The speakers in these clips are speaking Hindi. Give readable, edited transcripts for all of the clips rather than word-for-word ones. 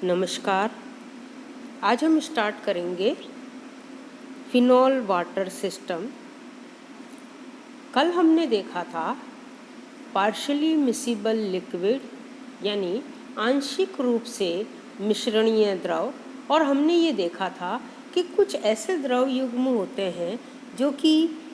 नमस्कार। आज हम स्टार्ट करेंगे फिनॉल वाटर सिस्टम। कल हमने देखा था पार्शियली मिसिबल लिक्विड यानी आंशिक रूप से मिश्रणीय द्रव, और हमने ये देखा था कि कुछ ऐसे द्रव युग्म होते हैं जो कि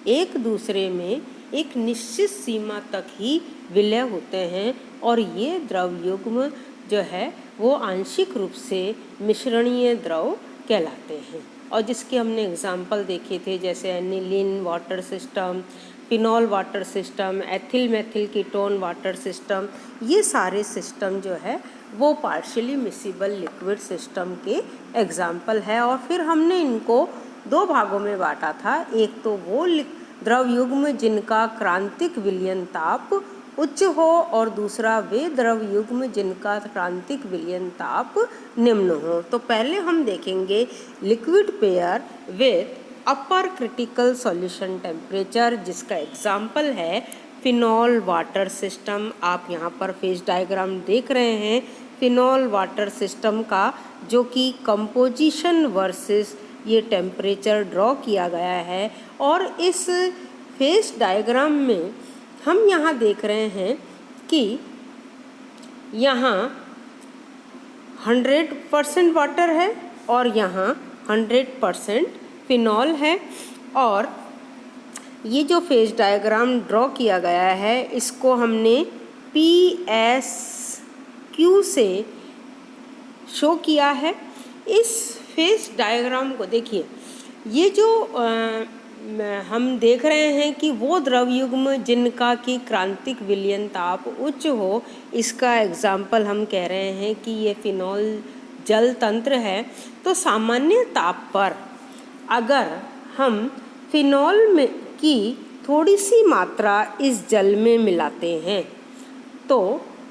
एक दूसरे में एक निश्चित सीमा तक ही विलय होते हैं, और ये द्रव युग्म जो है वो आंशिक रूप से मिश्रणीय द्रव कहलाते हैं। और जिसके हमने एग्जाम्पल देखे थे, जैसे aniline water system, phenol water system, ethyl methyl ketone water system. ये सारे सिस्टम जो है वो पार्शियली मिसिबल लिक्विड सिस्टम के एग्जाम्पल है। और फिर हमने इनको दो भागों में बांटा था। एक तो वो द्रव युग्म जिनका क्रांतिक विलयन ताप उच्च हो, और दूसरा वे द्रव युग्म जिनका क्रांतिक विलयन ताप निम्न हो। तो पहले हम देखेंगे liquid pair with upper critical solution temperature, जिसका एग्जाम्पल है फिनॉल वाटर सिस्टम। आप यहाँ पर फेज डायग्राम देख रहे हैं फिनॉल वाटर सिस्टम का, जो कि कंपोजिशन वर्सेस ये टेम्परेचर ड्रॉ किया गया है। और इस फेज डायग्राम में हम यहाँ देख रहे हैं कि यहाँ 100% वाटर है और यहाँ 100% फिनॉल है। और ये जो फेज डायग्राम ड्रॉ किया गया है इसको हमने PSQ से शो किया है। इस फेज डायग्राम को देखिए, ये जो हम देख रहे हैं कि वो द्रव युग्म जिनका कि क्रांतिक विलयन ताप उच्च हो, इसका एग्जाम्पल हम कह रहे हैं कि ये फिनॉल जल तंत्र है। तो सामान्य ताप पर अगर हम फिनॉल में की थोड़ी सी मात्रा इस जल में मिलाते हैं तो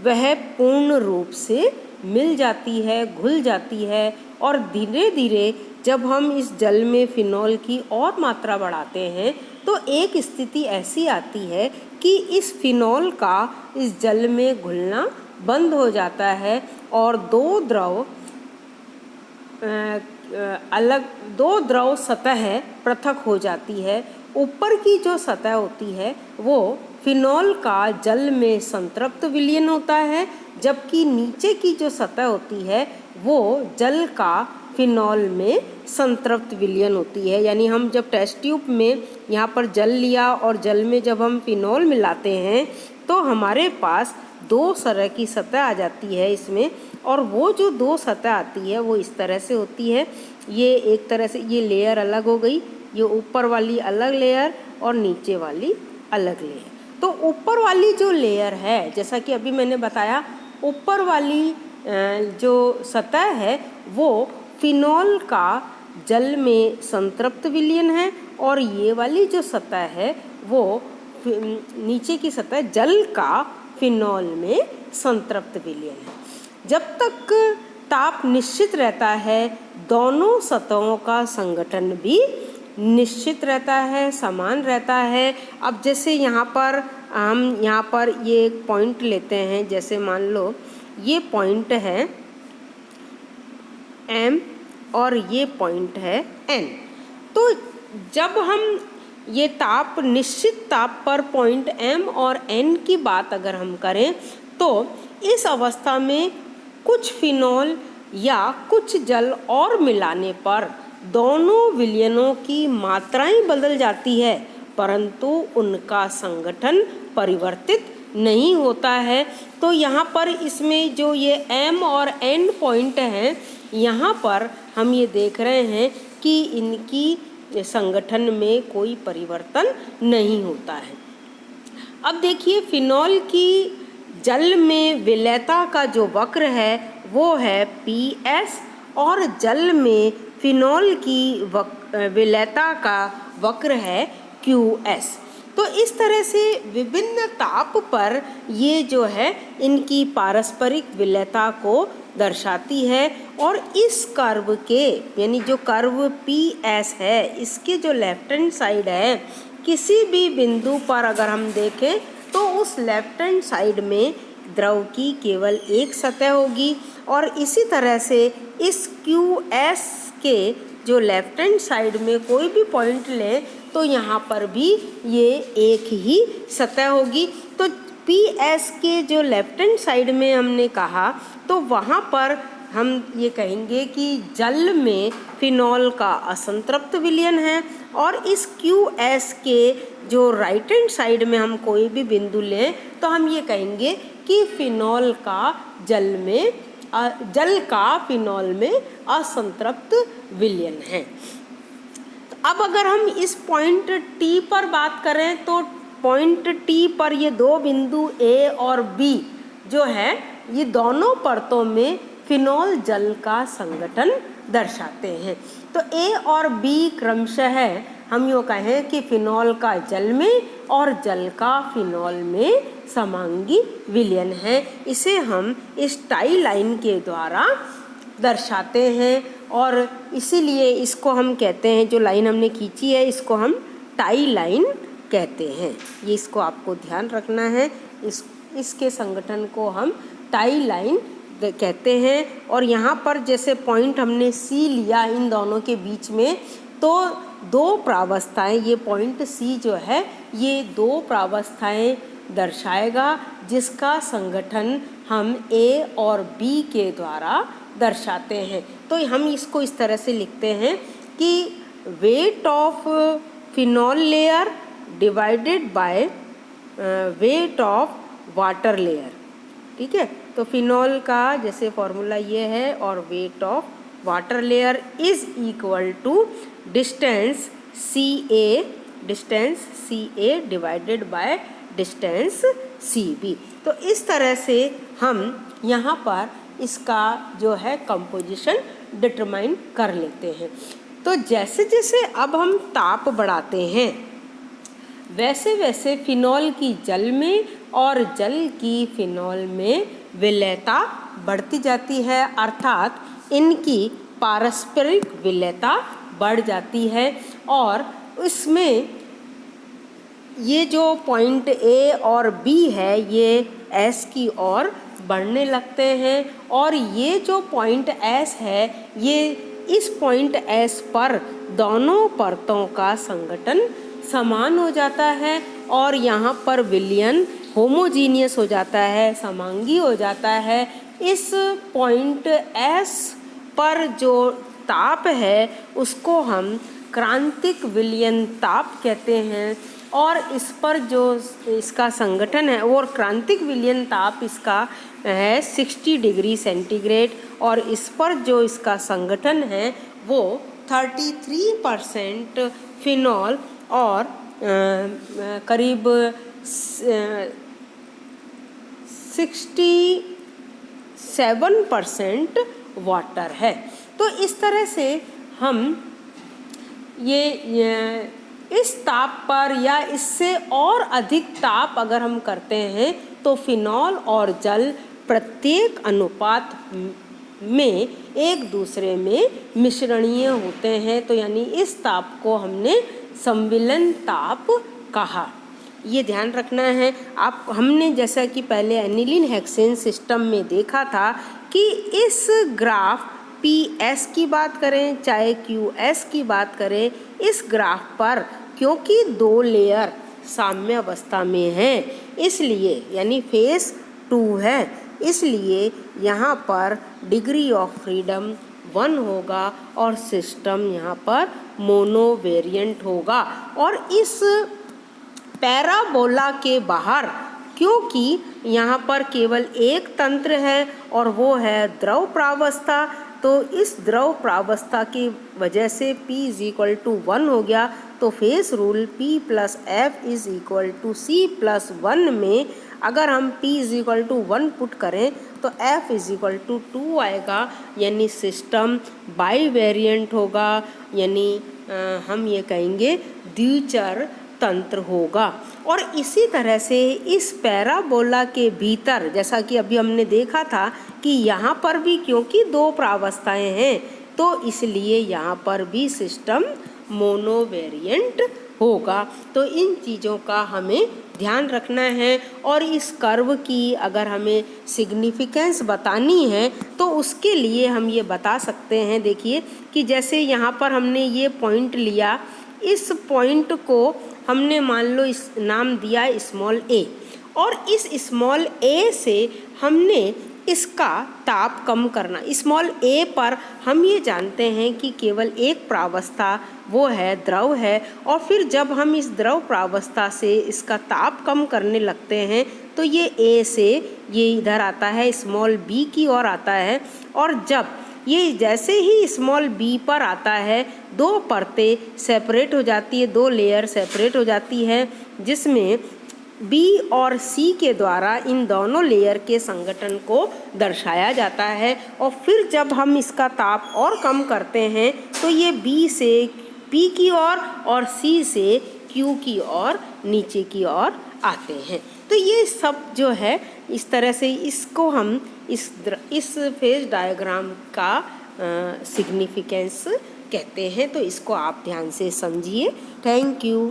वह पूर्ण रूप से मिल जाती है, घुल जाती है। और धीरे धीरे जब हम इस जल में फिनॉल की और मात्रा बढ़ाते हैं तो एक स्थिति ऐसी आती है कि इस फिनॉल का इस जल में घुलना बंद हो जाता है, और दो द्रव सतह पृथक हो जाती है। ऊपर की जो सतह होती है वो फिनॉल का जल में संतृप्त विलयन होता है, जबकि नीचे की जो सतह होती है वो जल का फिनॉल में संतृप्त विलयन होती है। यानी हम जब टेस्ट ट्यूब में यहाँ पर जल लिया और जल में जब हम फिनॉल मिलाते हैं तो हमारे पास दो तरह की सतह आ जाती है इसमें। और वो जो दो सतह आती है वो इस तरह से होती है। ये एक तरह से ये लेयर अलग हो गई, ये ऊपर वाली अलग लेयर और नीचे वाली अलग लेयर। तो ऊपर वाली जो लेयर है, जैसा कि अभी मैंने बताया, ऊपर वाली जो सतह है वो फिनॉल का जल में संतृप्त विलयन है, और ये वाली जो सतह है वो नीचे की सतह जल का फिनॉल में संतृप्त विलयन है। जब तक ताप निश्चित रहता है दोनों सतहों का संगठन भी निश्चित रहता है, समान रहता है। अब जैसे यहाँ पर हम ये एक पॉइंट लेते हैं, जैसे मान लो ये पॉइंट है M और ये पॉइंट है N। तो जब हम ये ताप निश्चित ताप पर पॉइंट M और N की बात अगर हम करें तो इस अवस्था में कुछ फिनॉल या कुछ जल और मिलाने पर दोनों विलयनों की मात्राएं बदल जाती है, परंतु उनका संगठन परिवर्तित नहीं होता है। तो यहाँ पर इसमें जो ये M और N पॉइंट हैं, यहाँ पर हम ये देख रहे हैं कि इनकी संगठन में कोई परिवर्तन नहीं होता है। अब देखिए, फिनॉल की जल में विलयता का जो वक्र है वो है PS, और जल में फिनॉल की विलयता का वक्र है QS। तो इस तरह से विभिन्न ताप पर ये जो है इनकी पारस्परिक विलयता को दर्शाती है। और इस कर्व के, यानी जो कर्व PS है, इसके जो लेफ्ट हैंड साइड है, किसी भी बिंदु पर अगर हम देखें तो उस लेफ्ट हैंड साइड में द्रव की केवल एक सतह होगी। और इसी तरह से इस QS के जो लेफ्ट हैंड साइड में कोई भी पॉइंट लें तो यहाँ पर भी ये एक ही सतह होगी। तो PS के जो लेफ्ट हैंड साइड में हमने कहा तो वहाँ पर हम ये कहेंगे कि जल में फिनॉल का असंतृप्त विलयन है। और इस QS के जो राइट हैंड साइड में हम कोई भी बिंदु लें तो हम ये कहेंगे कि फिनॉल का जल का फिनॉल में असंतृप्त विलयन है। तो अब अगर हम इस पॉइंट T पर बात करें तो पॉइंट T पर ये दो बिंदु A और B जो है ये दोनों परतों में फिनॉल जल का संगठन दर्शाते हैं। तो A और B क्रमशः हम यूँ कहें कि फिनॉल का जल में और जल का फिनॉल में समांगी विलयन है। इसे हम इस टाई लाइन के द्वारा दर्शाते हैं और इसीलिए इसको हम कहते हैं, जो लाइन हमने खींची है इसको हम टाई लाइन कहते हैं। ये इसको आपको ध्यान रखना है, इसके संगठन को हम टाई लाइन कहते हैं। और यहाँ पर जैसे पॉइंट हमने C लिया इन दोनों के बीच में, तो दो प्रावस्थाएं, ये पॉइंट C जो है ये दो प्रावस्थाएं दर्शाएगा जिसका संगठन हम A और B के द्वारा दर्शाते हैं। तो हम इसको इस तरह से लिखते हैं कि weight of phenol layer divided by weight of water layer. ठीक है, तो फिनॉल का जैसे फॉर्मूला ये है और weight of water layer is equal to distance CA divided by distance CB। तो इस तरह से हम यहाँ पर इसका जो है कंपोजिशन डिटरमाइन कर लेते हैं। तो जैसे जैसे अब हम ताप बढ़ाते हैं वैसे वैसे फिनॉल की जल में और जल की फिनॉल में विलयता बढ़ती जाती है, अर्थात इनकी पारस्परिक विलयता बढ़ जाती है। और इसमें ये जो पॉइंट A और B है ये S की ओर बढ़ने लगते हैं और ये जो पॉइंट S है ये इस पॉइंट S पर दोनों परतों का संगठन समान हो जाता है और यहाँ पर विलयन होमोजीनियस हो जाता है, समांगी हो जाता है। इस पॉइंट S पर जो ताप है उसको हम क्रांतिक विलयन ताप कहते हैं और इस पर जो इसका संगठन है और क्रांतिक विलयन ताप इसका है 60 डिग्री सेंटीग्रेड और इस पर जो इसका संगठन है वो 33% फिनॉल और करीब 67% वाटर है। तो इस तरह से हम ये इस ताप पर या इससे और अधिक ताप अगर हम करते हैं तो फिनॉल और जल प्रत्येक अनुपात में एक दूसरे में मिश्रणीय होते हैं। तो यानी इस ताप को हमने संविलन ताप कहा। ये ध्यान रखना है आप। हमने जैसा कि पहले एनिलीन हेक्सेन सिस्टम में देखा था कि इस ग्राफ PS की बात करें चाहे QS की बात करें, इस ग्राफ पर क्योंकि दो लेयर साम्य अवस्था में हैं इसलिए यानी फेस 2 है, इसलिए यहाँ पर डिग्री ऑफ फ्रीडम 1 होगा और सिस्टम यहाँ पर मोनोवेरिएंट होगा। और इस पैराबोला के बाहर क्योंकि यहाँ पर केवल एक तंत्र है और वो है द्रव प्रावस्था, तो इस द्रव प्रावस्था की वजह से P = 1 हो गया। तो face rule P + F = C + 1 में अगर हम P = 1 पुट करें तो F = 2 आएगा, यानी सिस्टम बाई वेरिएंट होगा, यानी हम ये कहेंगे द्विचर तंत्र होगा। और इसी तरह से इस पैराबोला के भीतर जैसा कि अभी हमने देखा था कि यहाँ पर भी क्योंकि दो प्रावस्थाएं हैं तो इसलिए यहाँ पर भी सिस्टम मोनोवेरिएंट होगा। तो इन चीज़ों का हमें ध्यान रखना है और इस कर्व की अगर हमें सिग्निफिकेंस बतानी है तो उसके लिए हम ये बता सकते हैं। देखिए कि जैसे यहाँ पर हमने ये पॉइंट लिया, इस पॉइंट को हमने मान लो इस नाम दिया स्मॉल ए, और इस स्मॉल ए से हमने इसका ताप कम करना। स्मॉल ए पर हम ये जानते हैं कि केवल एक प्रावस्था वो है द्रव है, और फिर जब हम इस द्रव प्रावस्था से इसका ताप कम करने लगते हैं तो ये ए से ये इधर आता है, स्मॉल बी की ओर आता है, और जब ये जैसे ही स्मॉल बी पर आता है दो परतें सेपरेट हो जाती है, दो लेयर सेपरेट हो जाती है, जिसमें बी और सी के द्वारा इन दोनों लेयर के संगठन को दर्शाया जाता है। और फिर जब हम इसका ताप और कम करते हैं तो ये बी से पी की ओर और सी से क्यू की ओर नीचे की ओर आते हैं। तो ये सब जो है इस तरह से इसको हम इस फेज डायग्राम का सिग्निफिकेंस कहते हैं। तो इसको आप ध्यान से समझिए। Thank you.